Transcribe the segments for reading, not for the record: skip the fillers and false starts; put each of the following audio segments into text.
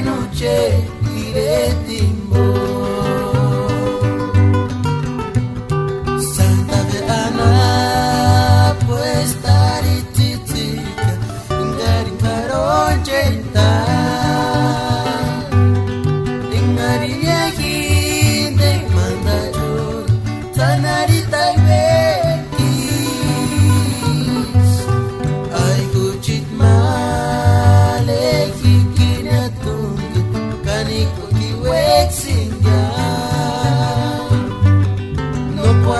Noche iré timbo Santa Verana pues tarititica Ingari karon cinta Ingari nyahinde mandajur Tanari taibekis Ay kucit maleki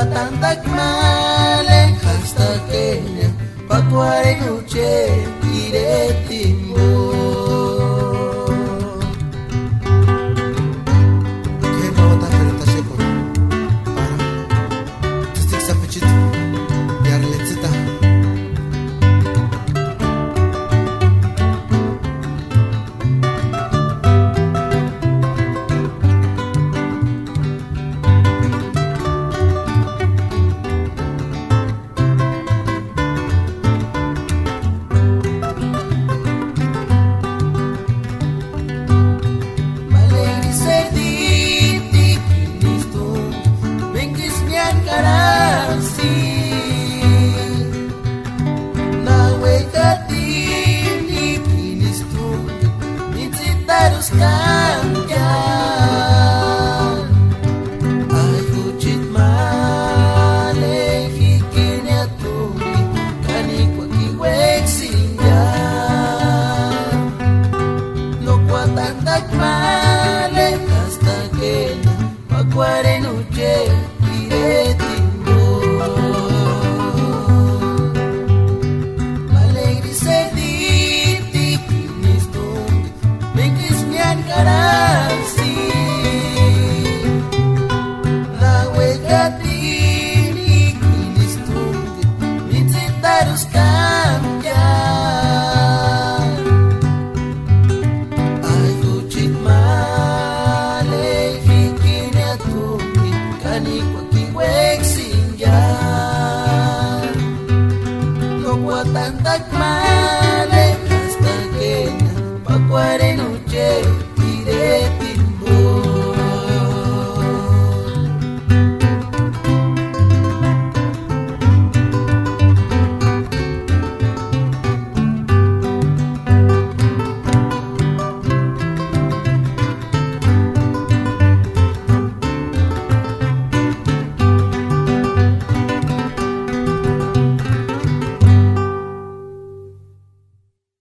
Tantak male hasta Kenya Pakuare noche iré timbo Kaya mawata perita siya po Para Tistik sa pichit Yarlet sita Pakuare noche iré timbo Malegri sediti kinis tung Mengkis mian karasi Lawe katini kinis tung Minsit tarus kamjan Aku cit Tantak male hasta Kenya Pakuare noche iré